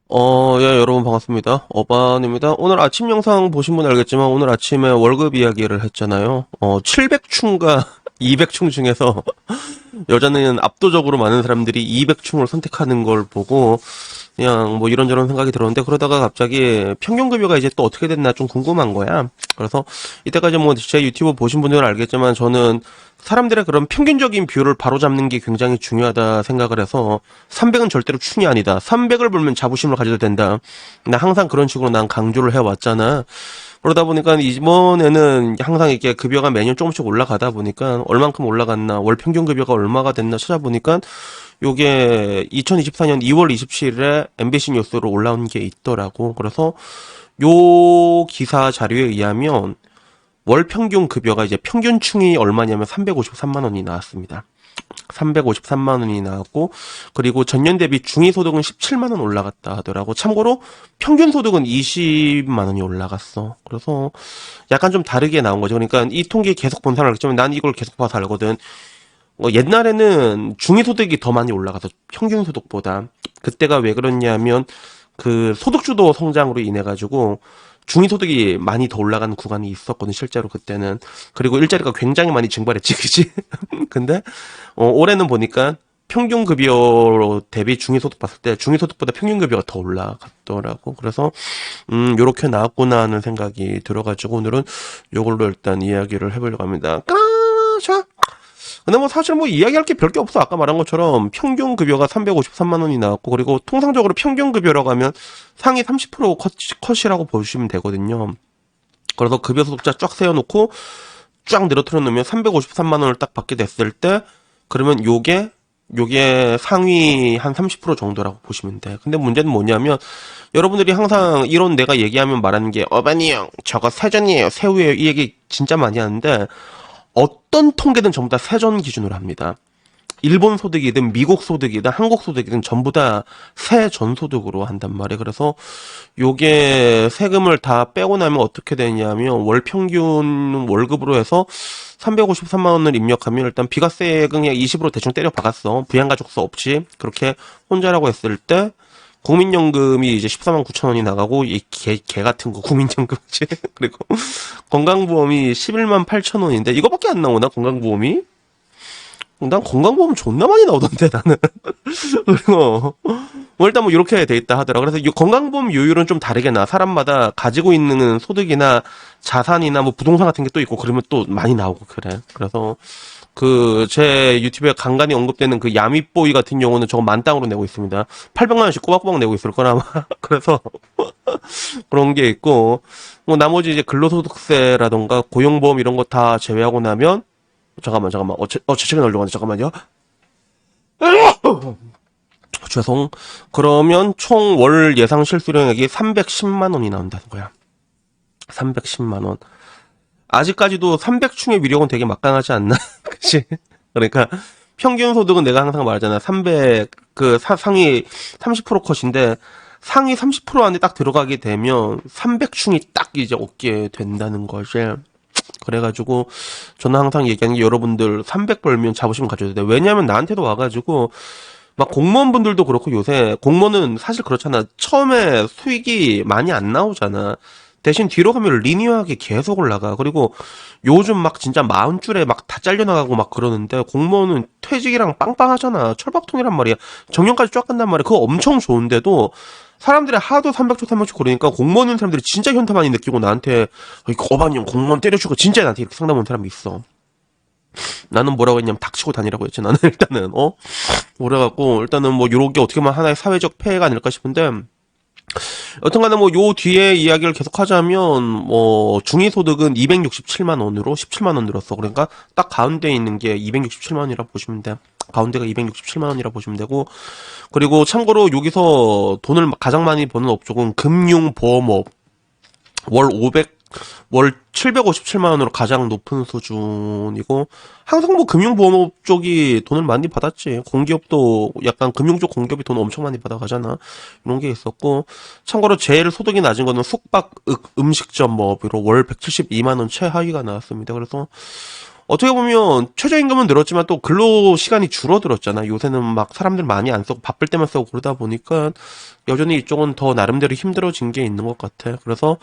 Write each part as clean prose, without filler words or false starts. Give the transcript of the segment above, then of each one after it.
예, 여러분 반갑습니다. 어반입니다. 오늘 아침 영상 보신 분 알겠지만 오늘 아침에 월급 이야기를 했잖아요. 700충과 200충 중에서 여자는 압도적으로 많은 사람들이 200충을 선택하는 걸 보고 그냥 뭐 이런저런 생각이 들었는데 그러다가 갑자기 평균급여가 이제 또 어떻게 됐나 좀 궁금한 거야. 그래서 이때까지 뭐 제 유튜브 보신 분들은 알겠지만 저는 사람들의 그런 평균적인 비율을 바로잡는 게 굉장히 중요하다 생각을 해서 300은 절대로 충이 아니다. 300을 불면 자부심을 가져도 된다. 나 항상 그런 식으로 난 강조를 해왔잖아. 그러다 보니까 이번에는 항상 이렇게 급여가 매년 조금씩 올라가다 보니까 얼만큼 올라갔나, 월 평균 급여가 얼마가 됐나 찾아보니까 요게 2024년 2월 27일에 MBC 뉴스로 올라온 게 있더라고. 그래서 요 기사 자료에 의하면 월 평균 급여가 이제 평균충이 얼마냐면 353만 원이 나왔습니다. 353만 원이 나왔고, 그리고 전년 대비 중위소득은 17만 원 올라갔다 하더라고. 참고로 평균 소득은 20만 원이 올라갔어. 그래서 약간 좀 다르게 나온 거죠. 그러니까 이 통계 계속 본 사람 알겠지만 난 이걸 계속 봐서 알거든. 옛날에는 중위소득이 더 많이 올라가서 평균 소득보다. 그때가 왜 그랬냐면 그 소득주도 성장으로 인해 가지고 중위소득이 많이 더 올라가는 구간이 있었거든, 실제로 그때는. 그리고 일자리가 굉장히 많이 증발했지, 그치? 근데 올해는 보니까 평균 급여 대비 중위소득 봤을 때 중위소득보다 평균 급여가 더 올라갔더라고. 그래서 요렇게 나왔구나 하는 생각이 들어가지고 오늘은 요걸로 일단 이야기를 해보려고 합니다. 자, 근데 뭐 사실 뭐 이야기할 게 별 게 없어. 아까 말한 것처럼 평균 급여가 353만 원이 나왔고, 그리고 통상적으로 평균 급여라고 하면 상위 30% 컷이라고 보시면 되거든요. 그래서 급여 소득자 쫙 세워놓고 쫙 늘어뜨려 놓으면 353만 원을 딱 받게 됐을 때, 그러면 요게 상위 한 30% 정도라고 보시면 돼. 근데 문제는 뭐냐면 여러분들이 항상 이런 내가 얘기하면 말하는 게 어바니 형 저거 세전이에요, 새우예요, 이 얘기 진짜 많이 하는데 어떤 통계든 전부 다 세전 기준으로 합니다. 일본 소득이든 미국 소득이든 한국 소득이든 전부 다 세전 소득으로 한단 말이에요. 그래서 요게 세금을 다 빼고 나면 어떻게 되냐면 월 평균 월급으로 해서 353만 원을 입력하면 일단 비과세금 그냥 20으로 대충 때려 박았어. 부양가족수 없이. 그렇게 혼자라고 했을 때 국민연금이 이제 14만 9천 원이 나가고 이 개 같은 거 국민연금이지. 그리고 건강보험이 11만 8천 원인데 이거밖에 안 나오나 건강보험이? 난 건강보험 존나 많이 나오던데 나는. 그리고 뭐 일단 뭐 이렇게 돼 있다 하더라. 그래서 이 건강보험 요율은 좀 다르게 나. 사람마다 가지고 있는 소득이나 자산이나 뭐 부동산 같은 게 또 있고 그러면 또 많이 나오고 그래. 그래서 그 제 유튜브에 간간히 언급되는 그 야미보이 같은 경우는 저거 만땅으로 내고 있습니다. 800만 원씩 꼬박꼬박 내고 있을 거나 아마. 그래서 그런 게 있고 뭐 나머지 이제 근로소득세라던가 고용보험 이런 거 다 제외하고 나면 잠깐만 제 책에 넣으려고 하는데 잠깐만요. 죄송. 그러면 총 월 예상 실수령액이 310만 원이 나온다는 거야. 310만 원. 아직까지도 300충의 위력은 되게 막강하지 않나? 그치? 그러니까 평균 소득은 내가 항상 말하잖아. 300, 상위 30% 컷인데 상위 30% 안에 딱 들어가게 되면 300충이 딱 이제 얻게 된다는 거지. 그래가지고 저는 항상 얘기하는 게 여러분들 300 벌면 자부심 가져야 돼. 왜냐면 나한테도 와가지고 막 공무원분들도 그렇고 요새 공무원은 사실 그렇잖아. 처음에 수익이 많이 안 나오잖아. 대신 뒤로 가면 리니어하게 계속 올라가. 그리고 요즘 막 진짜 40줄에 막 다 잘려나가고 막 그러는데 공무원은 퇴직이랑 빵빵하잖아. 철밥통이란 말이야. 정년까지 쫙 간단 말이야. 그거 엄청 좋은데도 사람들이 하도 300조 그러니까 공무원인 사람들이 진짜 현타 많이 느끼고 나한테 거반님 공무원 때려주고 진짜 나한테 이렇게 상담 온 사람이 있어. 나는 뭐라고 했냐면 닥치고 다니라고 했지. 나는 일단은 그래갖고 일단은 뭐 요렇게 어떻게 보면 하나의 사회적 폐해가 아닐까 싶은데 여튼간에 뭐 요 뒤에 이야기를 계속 하자면 뭐 중위소득은 267만 원으로 17만 원 늘었어. 그러니까 딱 가운데 있는 게 267만 원이라 보시면 돼. 가운데가 267만 원이라 보시면 되고 그리고 참고로 여기서 돈을 가장 많이 버는 업종은 금융보험업 월 500, 월 757만 원으로 가장 높은 수준이고, 항상 뭐 금융보험업 쪽이 돈을 많이 받았지. 공기업도 약간 금융 쪽 공기업이 돈 엄청 많이 받아가잖아. 이런 게 있었고, 참고로 제일 소득이 낮은 거는 숙박, 음식점 업으로 월 172만 원 최하위가 나왔습니다. 그래서, 어떻게 보면 최저임금은 늘었지만 또 근로 시간이 줄어들었잖아. 요새는 막 사람들 많이 안 쓰고 바쁠 때만 쓰고 그러다 보니까 여전히 이쪽은 더 나름대로 힘들어진 게 있는 것 같아. 그래서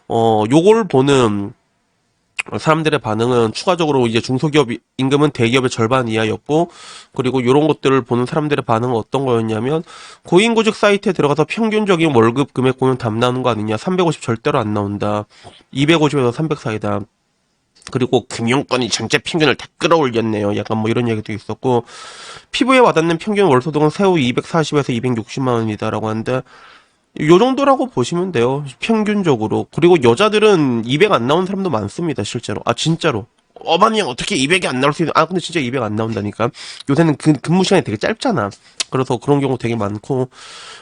요걸 보는 사람들의 반응은 추가적으로 이제 중소기업 임금은 대기업의 절반 이하였고, 그리고 이런 것들을 보는 사람들의 반응은 어떤 거였냐면, 고인구직 사이트에 들어가서 평균적인 월급 금액 보면 답 나오는 거 아니냐, 350 절대로 안 나온다, 250에서 300 사이다, 그리고 금융권이 전체 평균을 다 끌어올렸네요. 약간 뭐 이런 얘기도 있었고, 피부에 와닿는 평균 월소득은 세후 240에서 260만 원이다라고 하는데, 요 정도라고 보시면 돼요. 평균적으로. 그리고 여자들은 200 안 나오는 사람도 많습니다. 실제로. 아, 진짜로. 어머니 어떻게 200이 안 나올 수 있는, 아, 근데 진짜 200 안 나온다니까. 요새는 근무 시간이 되게 짧잖아. 그래서 그런 경우 되게 많고.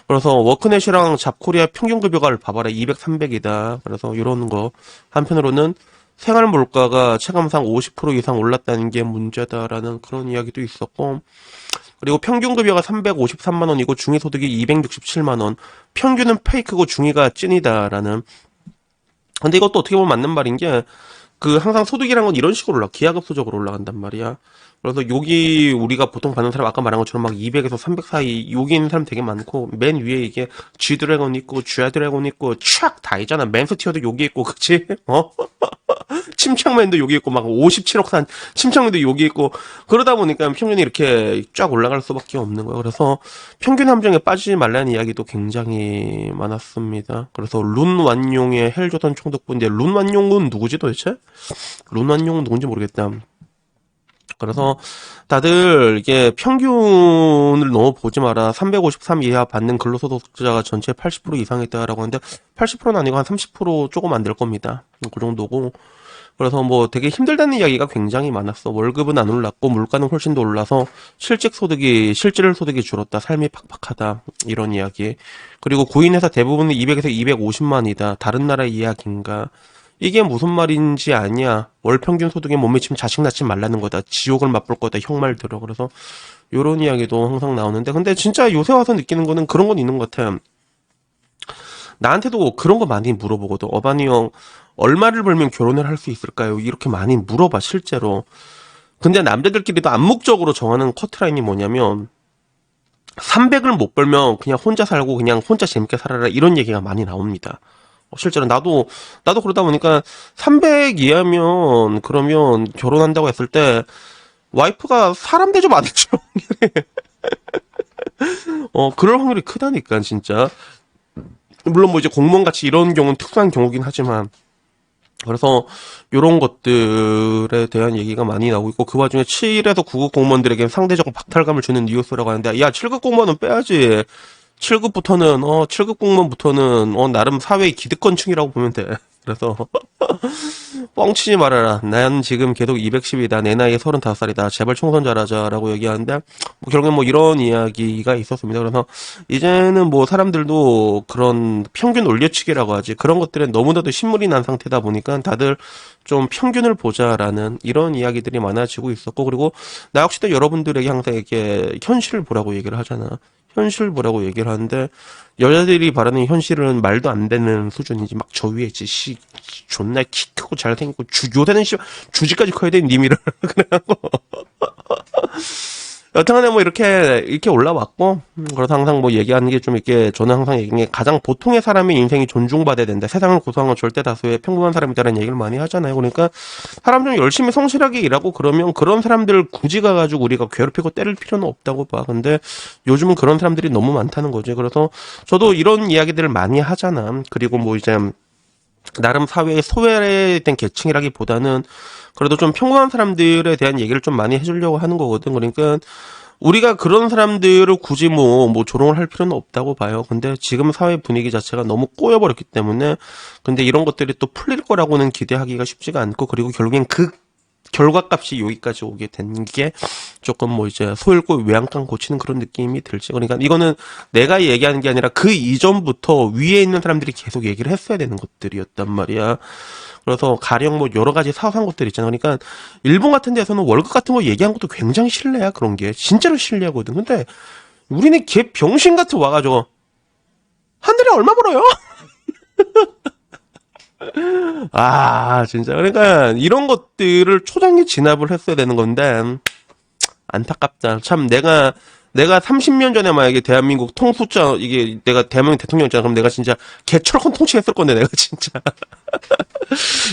그래서 워크넷이랑 잡코리아 평균 급여가를 봐봐라. 200, 300이다. 그래서 이런 거. 한편으로는 생활 물가가 체감상 50% 이상 올랐다는 게 문제다라는 그런 이야기도 있었고. 그리고 평균 급여가 353만 원이고 중위 소득이 267만 원. 평균은 페이크고 중위가 찐이다라는. 근데 이것도 어떻게 보면 맞는 말인 게, 항상 소득이란 건 이런 식으로 기하급수적으로 올라간단 말이야. 그래서 여기 우리가 보통 받는 사람 아까 말한 것처럼 막 200에서 300 사이 여기 있는 사람 되게 많고, 맨 위에 이게 G 드래곤 있고 G 드래곤 있고 촥 다 있잖아. 맨스티어도 여기 있고, 그치? 침착맨도 여기 있고 막 57억 산 침착맨도 여기 있고, 그러다 보니까 평균이 이렇게 쫙 올라갈 수밖에 없는 거예요. 그래서 평균 함정에 빠지지 말라는 이야기도 굉장히 많았습니다. 그래서 룬 완용의 헬조선 총독부인데, 룬 완용은 누구지 도대체? 룬 완용은 누군지 모르겠다. 그래서 다들 이게 평균을 너무 보지 마라. 353 이하 받는 근로소득자가 전체 80% 이상 있다라고 하는데, 80%는 아니고 한 30% 조금 안 될 겁니다. 그 정도고. 그래서 뭐 되게 힘들다는 이야기가 굉장히 많았어. 월급은 안 올랐고 물가는 훨씬 더 올라서 실질 소득이 줄었다. 삶이 팍팍하다. 이런 이야기. 그리고 구인회사 대부분은 200에서 250만이다. 다른 나라 이야기인가? 이게 무슨 말인지 아냐. 월 평균 소득에 못 미치면 자식 낳지 말라는 거다. 지옥을 맛볼 거다. 형 말 들어. 그래서 요런 이야기도 항상 나오는데, 근데 진짜 요새 와서 느끼는 거는 그런 건 있는 것 같아. 나한테도 그런 거 많이 물어보거든. 어바니 형, 얼마를 벌면 결혼을 할 수 있을까요? 이렇게 많이 물어봐, 실제로. 근데 남자들끼리도 암묵적으로 정하는 커트라인이 뭐냐면, 300을 못 벌면 그냥 혼자 살고 그냥 혼자 재밌게 살아라. 이런 얘기가 많이 나옵니다. 실제로 나도 그러다 보니까 300 이하면 그러면 결혼한다고 했을 때, 와이프가 사람 대접 안 해줘. 그럴 확률이 크다니까, 진짜. 물론 뭐 이제 공무원 같이 이런 경우는 특수한 경우긴 하지만, 그래서 요런 것들에 대한 얘기가 많이 나오고 있고, 그 와중에 7에서 9급 공무원들에게 상대적 박탈감을 주는 뉴스라고 하는데, 야, 7급 공무원은 빼야지. 7급 공무원부터는 나름 사회의 기득권층이라고 보면 돼. 그래서 뻥치지 말아라. 난 지금 계속 210이다. 내 나이 35살이다. 제발 총선 잘하자라고 얘기하는데, 뭐 결국엔 뭐 이런 이야기가 있었습니다. 그래서 이제는 뭐 사람들도 그런 평균 올려치기라고 하지, 그런 것들에 너무나도 신물이 난 상태다 보니까 다들 좀 평균을 보자라는 이런 이야기들이 많아지고 있었고, 그리고 나 역시도 여러분들에게 항상 이렇게 현실을 보라고 얘기를 하잖아. 현실 보라고 얘기를 하는데, 여자들이 바라는 현실은 말도 안 되는 수준이지. 막 저 위에 존나 키 크고 잘생기고 요새는 주지까지 커야 되는 님이를 그래갖고 여튼간에 뭐 이렇게 올라왔고, 그래서 항상 뭐 얘기하는 게 좀 이렇게, 저는 항상 얘기하는 게, 가장 보통의 사람의 인생이 존중받아야 된다. 세상을 구성한 절대 다수의 평범한 사람이다라는 얘기를 많이 하잖아요. 그러니까 사람 좀 열심히 성실하게 일하고 그러면 그런 사람들 굳이 가가지고 우리가 괴롭히고 때릴 필요는 없다고 봐. 근데 요즘은 그런 사람들이 너무 많다는 거지. 그래서 저도 이런 이야기들을 많이 하잖아. 그리고 뭐 이제 나름 사회의 소외된 계층이라기보다는 그래도 좀 평범한 사람들에 대한 얘기를 좀 많이 해주려고 하는 거거든. 그러니까 우리가 그런 사람들을 굳이 뭐 조롱을 할 필요는 없다고 봐요. 근데 지금 사회 분위기 자체가 너무 꼬여버렸기 때문에, 근데 이런 것들이 또 풀릴 거라고는 기대하기가 쉽지가 않고, 그리고 결국엔 그 결과값이 여기까지 오게 된 게 조금 뭐 이제 소 잃고 외양간 고치는 그런 느낌이 들지. 그러니까 이거는 내가 얘기하는 게 아니라 그 이전부터 위에 있는 사람들이 계속 얘기를 했어야 되는 것들이었단 말이야. 그래서 가령 뭐 여러 가지 사소한 것들 있잖아. 그러니까 일본 같은 데서는 월급 같은 거 얘기한 것도 굉장히 신뢰야. 그런 게 진짜로 신뢰하거든. 근데 우리는 개 병신 같은 와가지고 한 달에 얼마 벌어요? 진짜. 그러니까, 이런 것들을 초장에 진압을 했어야 되는 건데, 안타깝다. 참, 내가 30년 전에 만약에 대한민국 통수자, 이게 내가 대한민국 대통령이잖아. 그럼 내가 진짜 개철খন 통치했을 건데, 내가 진짜.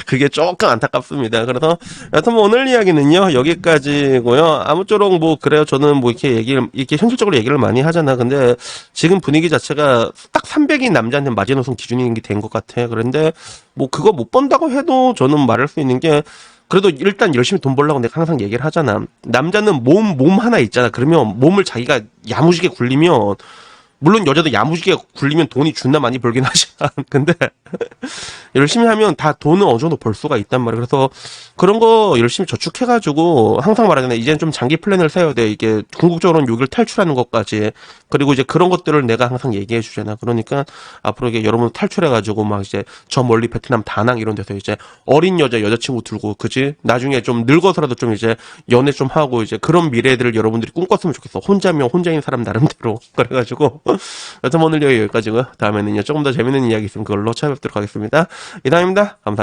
그게 조금 안타깝습니다. 그래서 여튼 뭐 오늘 이야기는요 여기까지고요. 아무쪼록 뭐 그래요. 저는 뭐 이렇게 현실적으로 얘기를 많이 하잖아. 근데 지금 분위기 자체가 딱 300인 남자한테 마지노선 기준인 게 된 것 같아. 그런데 뭐 그거 못 번다고 해도 저는 말할 수 있는 게 그래도 일단 열심히 돈 벌려고 내가 항상 얘기를 하잖아. 남자는 몸 하나 있잖아. 그러면 몸을 자기가 야무지게 굴리면 물론 여자도 야무지게 굴리면 돈이 존나 많이 벌긴 하지만 근데 열심히 하면 다 돈은 어느 정도 벌 수가 있단 말이야. 그래서 그런 거 열심히 저축해가지고 항상 말하잖아. 이제는 좀 장기 플랜을 세워야 돼. 이게 궁극적으로는 여기를 탈출하는 것까지. 그리고 이제 그런 것들을 내가 항상 얘기해 주잖아. 그러니까 앞으로 이게 여러분 탈출해가지고 막 이제 저 멀리 베트남 다낭 이런 데서 이제 어린 여자친구 들고 그지? 나중에 좀 늙어서라도 좀 이제 연애 좀 하고 이제 그런 미래들을 여러분들이 꿈꿨으면 좋겠어. 혼자면 혼자인 사람 나름대로. 그래가지고 여튼 오늘 여기까지고요. 다음에는요 조금 더 재밌는 이야기 있으면 그걸로 찾아뵙도록 하겠습니다. 이상입니다. 감사합니다.